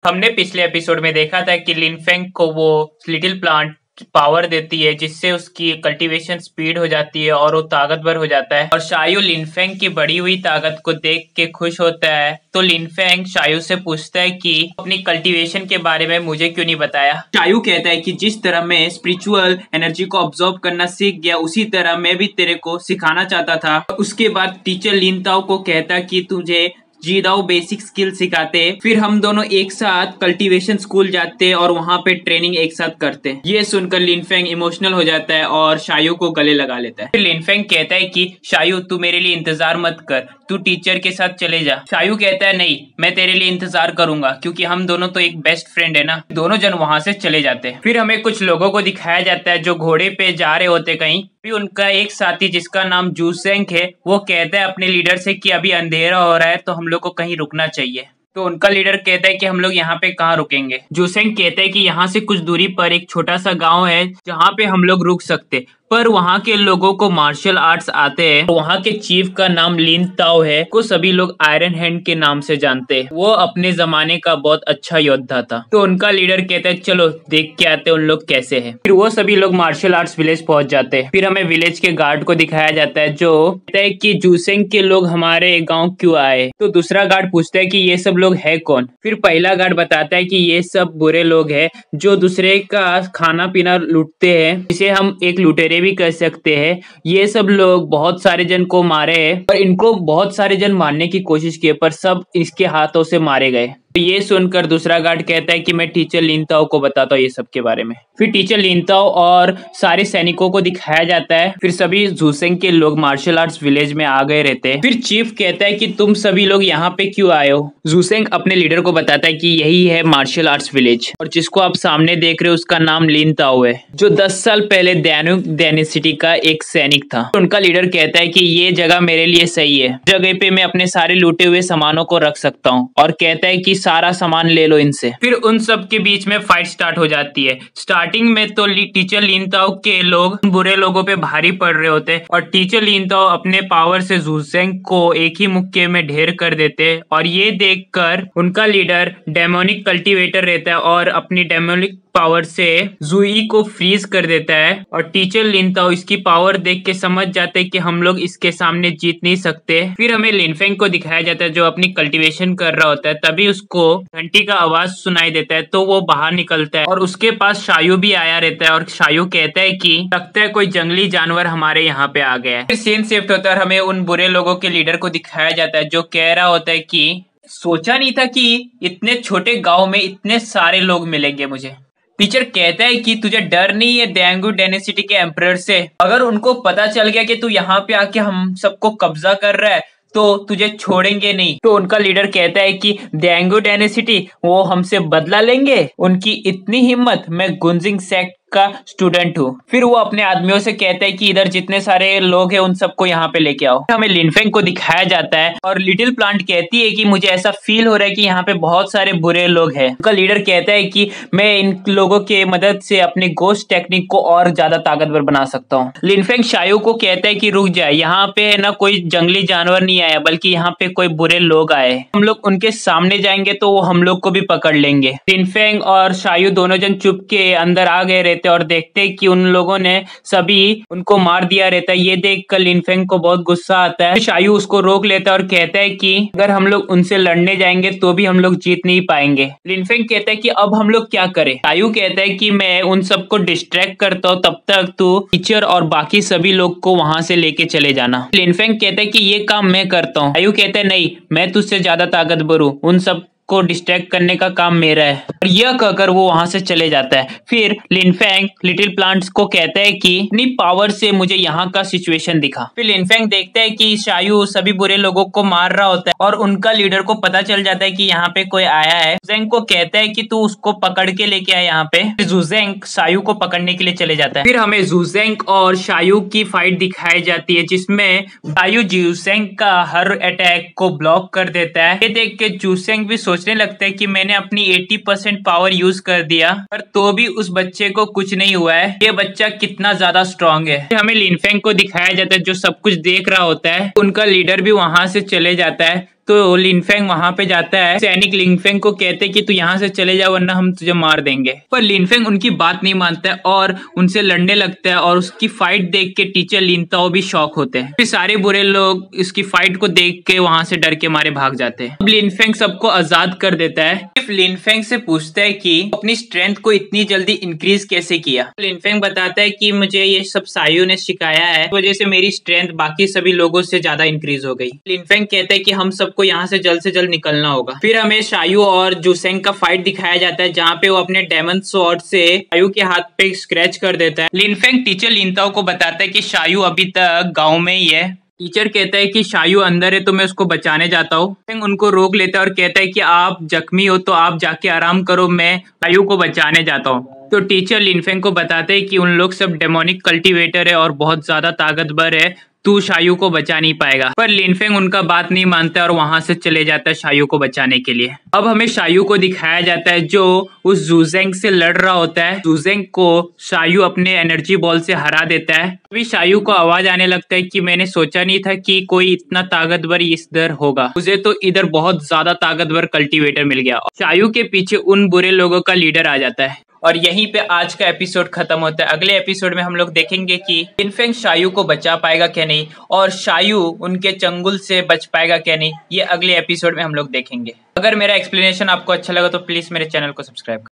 हमने पिछले एपिसोड में देखा था कि लिनफेंग को वो लिटिल प्लांट पावर देती है जिससे उसकी कल्टीवेशन स्पीड हो जाती है और वो ताकतवर हो जाता है। और शायू लिनफेंग की बढ़ी हुई ताकत को देख के खुश होता है, तो लिनफेंग शायू से पूछता है कि अपनी कल्टीवेशन के बारे में मुझे क्यों नहीं बताया। शायू कहता है कि जिस तरह मैं स्पिरिचुअल एनर्जी को ऑब्जर्व करना सीख गया उसी तरह मैं भी तेरे को सिखाना चाहता था। उसके बाद टीचर लिनताओ को कहता कि तुझे जीदाओ बेसिक स्किल सिखाते। फिर हम दोनों एक साथ कल्टीवेशन स्कूल जाते और वहाँ पे ट्रेनिंग एक साथ करते। ये सुनकर लिनफेंग इमोशनल हो जाता है और शायू को गले लगा लेता है। फिर लिनफेंग कहता है कि शायू तू मेरे लिए इंतजार मत कर, तू टीचर के साथ चले जा। शायू कहता है नहीं, मैं तेरे लिए इंतजार करूंगा क्योंकि हम दोनों तो एक बेस्ट फ्रेंड है ना। दोनों जन वहाँ से चले जाते हैं। फिर हमें कुछ लोगों को दिखाया जाता है जो घोड़े पे जा रहे होते कहीं। फिर उनका एक साथी जिसका नाम जूसेंग है वो कहता है अपने लीडर से कि अभी अंधेरा हो रहा है तो हम लोग को कहीं रुकना चाहिए। तो उनका लीडर कहता है कि हम लोग यहाँ पे कहाँ रुकेंगे। जूसेंग कहता है कि यहाँ से कुछ दूरी पर एक छोटा सा गांव है जहाँ पे हम लोग रुक सकते, पर वहाँ के लोगों को मार्शल आर्ट्स आते हैं। वहाँ के चीफ का नाम लिन ताओ है, को सभी लोग आयरन हैंड के नाम से जानते हैं। वो अपने जमाने का बहुत अच्छा योद्धा था। तो उनका लीडर कहता है चलो देख के आते उन लोग कैसे हैं। फिर वो सभी लोग मार्शल आर्ट्स विलेज पहुंच जाते हैं। फिर हमें विलेज के गार्ड को दिखाया जाता है जो कहता है कि जूसेंग के लोग हमारे गाँव क्यों आए। तो दूसरा गार्ड पूछता है कि ये सब लोग है कौन। फिर पहला गार्ड बताता है कि ये सब बुरे लोग हैं जो दूसरे का खाना पीना लूटते हैं, जिसे हम एक लुटेरे भी कह सकते हैं। ये सब लोग बहुत सारे जन को मारे हैं और इनको बहुत सारे जन मारने की कोशिश की पर सब इसके हाथों से मारे गए। तो ये सुनकर दूसरा गार्ड कहता है कि मैं टीचर लिनताओ को बताता हूँ ये सब के बारे में। फिर टीचर लिनताओ और सारे सैनिकों को दिखाया जाता है। फिर सभी जूसेंग के लोग मार्शल आर्ट्स विलेज में आ गए रहते हैं। फिर चीफ कहता है कि तुम सभी लोग यहाँ पे क्यों आए हो। जूसेंग अपने लीडर को बताता है कि यही है मार्शल आर्ट्स विलेज और जिसको आप सामने देख रहे हो उसका नाम लिनताओ है, जो 10 साल पहले दैनुक डायनेस्टी का एक सैनिक था। तो उनका लीडर कहता है कि ये जगह मेरे लिए सही है, जगह पे मैं अपने सारे लूटे हुए सामानों को रख सकता हूँ, और कहता है कि सारा सामान ले लो इनसे। फिर उन सब के बीच में फाइट स्टार्ट हो जाती है। स्टार्टिंग में तो टीचर लिनताओ के लोग बुरे लोगों पे भारी पड़ रहे होते हैं और टीचर लिनताओ अपने पावर से जूसेंग को एक ही मुक्के में ढेर कर देते हैं। और ये देखकर उनका लीडर डेमोनिक कल्टीवेटर रहता है और अपनी डेमोनिक पावर से जुई को फ्रीज कर देता है। और टीचर लिनताओ इसकी पावर देख के समझ जाते हैं कि हम लोग इसके सामने जीत नहीं सकते। फिर हमें लिनफेंग को दिखाया जाता है जो अपनी कल्टीवेशन कर रहा होता है। तभी उसको घंटी का आवाज सुनाई देता है तो वो बाहर निकलता है और उसके पास शायू भी आया रहता है और शायू कहता है कि लगता है कोई जंगली जानवर हमारे यहाँ पे आ गया है। फिर सीन शिफ्ट होता है और हमें उन बुरे लोगों के लीडर को दिखाया जाता है जो कह रहा होता है कि सोचा नहीं था कि इतने छोटे गाँव में इतने सारे लोग मिलेंगे मुझे। टीचर कहता है कि तुझे डर नहीं है दैंगू डायनेस्टी के एम्परर से, अगर उनको पता चल गया कि तू यहाँ पे आके हम सबको कब्जा कर रहा है तो तुझे छोड़ेंगे नहीं। तो उनका लीडर कहता है कि दैंगू डायनेस्टी वो हमसे बदला लेंगे, उनकी इतनी हिम्मत, मैं गुंजिंग सेक्ट का स्टूडेंट हूँ। फिर वो अपने आदमियों से कहता है कि इधर जितने सारे लोग हैं उन सबको यहाँ पे लेके आओ। हमें लिनफेंग को दिखाया जाता है और लिटिल प्लांट कहती है कि मुझे ऐसा फील हो रहा है कि यहाँ पे बहुत सारे बुरे लोग हैं। उनका लीडर कहता है कि मैं इन लोगों के मदद से अपने गोस्ट टेक्निक को और ज्यादा ताकतवर बना सकता हूँ। लिनफेंग शायू को कहता है कि रुक जाए, यहाँ पे ना कोई जंगली जानवर नहीं आया बल्कि यहाँ पे कोई बुरे लोग आए, हम लोग उनके सामने जाएंगे तो वो हम लोग को भी पकड़ लेंगे। लिनफेंग और शायू दोनों जन चुप के अंदर आ गए और देखते कि उन लोगों ने सभी उनको मार दिया रहता है। ये देखकर लिनफेंग को बहुत गुस्सा आता है। शायू उसको रोक लेता है और कहता है कि अगर हम लोग उनसे लड़ने जाएंगे तो भी हम लोग जीत नहीं पाएंगे। लिनफेंग कहता है कि अब हम लोग क्या करें। शायू कहता है कि मैं उन सबको डिस्ट्रैक्ट करता हूँ, तब तक तू टीचर और बाकी सभी लोग को वहां से लेके चले जाना। लिनफेंग कहता है कि ये काम मैं करता हूँ। शायू कहता है नहीं, मैं तुझसे ज्यादा ताकतवर हूँ, उन सब को डिस्ट्रैक्ट करने का काम मेरा है। और यह कहकर वो वहां से चले जाता है। फिर लिनफेंग लिटिल प्लांट्स को कहता है कि अपनी पावर से मुझे यहाँ का सिचुएशन दिखा। फिर लिनफेंग देखता है कि शायू सभी बुरे लोगों को मार रहा होता है और उनका लीडर को पता चल जाता है कि यहाँ पे कोई आया है। जूसेंग को कहता है कि तू उसको पकड़ के लेके आया यहाँ पे। जूसेंग शायू को पकड़ने के लिए चले जाता है। फिर हमें जूसेंग और शायू की फाइट दिखाई जाती है जिसमें शायू जूसेंग का हर अटैक को ब्लॉक कर देता है। ये देख के जूसेंग भी सोचने लगता है कि मैंने अपनी 80% पावर यूज कर दिया पर तो भी उस बच्चे को कुछ नहीं हुआ है, ये बच्चा कितना ज्यादा स्ट्रांग है। हमें लिनफेंग को दिखाया जाता है जो सब कुछ देख रहा होता है। उनका लीडर भी वहां से चले जाता है तो लिनफेंग वहां पे जाता है। सैनिक लिनफेंग को कहते हैं कि तू यहाँ से चले जा वरना हम तुझे मार देंगे, पर लिनफेंग उनकी बात नहीं मानता है और उनसे लड़ने लगता है और उसकी फाइट देख के टीचर लिनताओ भी शॉक होते हैं। फिर सारे बुरे लोग इसकी फाइट को देख के वहां से डर के मारे भाग जाते हैं। अब लिनफेंग सबको आजाद कर देता है। लिनफेंग से पूछता है कि अपनी स्ट्रेंथ को इतनी जल्दी इंक्रीज कैसे किया। लिनफेंग बताता है कि मुझे ये सब सायू ने सिखाया है, वजह से मेरी स्ट्रेंथ बाकी सभी लोगों से ज्यादा इंक्रीज हो गई। लिनफेंग कहता है कि हम सबको यहाँ से जल्द निकलना होगा। फिर हमें शायू और जुसेंग का फाइट दिखाया जाता है, जहाँ पे वो अपने डायमंड स्वॉर्ड से शायू के हाथ पे स्क्रैच कर देता है। लिनफेंग टीचर लिनताओ को बताता है कि शायू अभी तक गाँव में ही है। टीचर कहता है कि शायू अंदर है तो मैं उसको बचाने जाता हूँ। उनको रोक लेता है और कहता है कि आप जख्मी हो तो आप जाके आराम करो, मैं शायू को बचाने जाता हूँ। तो टीचर लिनफेंग को बताते हैं कि उन लोग सब डेमोनिक कल्टीवेटर है और बहुत ज्यादा ताकतवर है, तू शायू को बचा नहीं पाएगा। पर लिनफेंग उनका बात नहीं मानता और वहां से चले जाता है शायू को बचाने के लिए। अब हमें शायू को दिखाया जाता है जो उस जुजेंग से लड़ रहा होता है। जुजेंग को शायू अपने एनर्जी बॉल से हरा देता है। अभी शायू को आवाज आने लगता है कि मैंने सोचा नहीं था कि कोई इतना ताकतवर इधर होगा, मुझे तो इधर बहुत ज्यादा ताकतवर कल्टीवेटर मिल गया। शायू के पीछे उन बुरे लोगों का लीडर आ जाता है और यहीं पे आज का एपिसोड खत्म होता है। अगले एपिसोड में हम लोग देखेंगे कि लिनफेंग शायू को बचा पाएगा क्या नहीं और शायू उनके चंगुल से बच पाएगा क्या नहीं, ये अगले एपिसोड में हम लोग देखेंगे। अगर मेरा एक्सप्लेनेशन आपको अच्छा लगा तो प्लीज मेरे चैनल को सब्सक्राइब करें।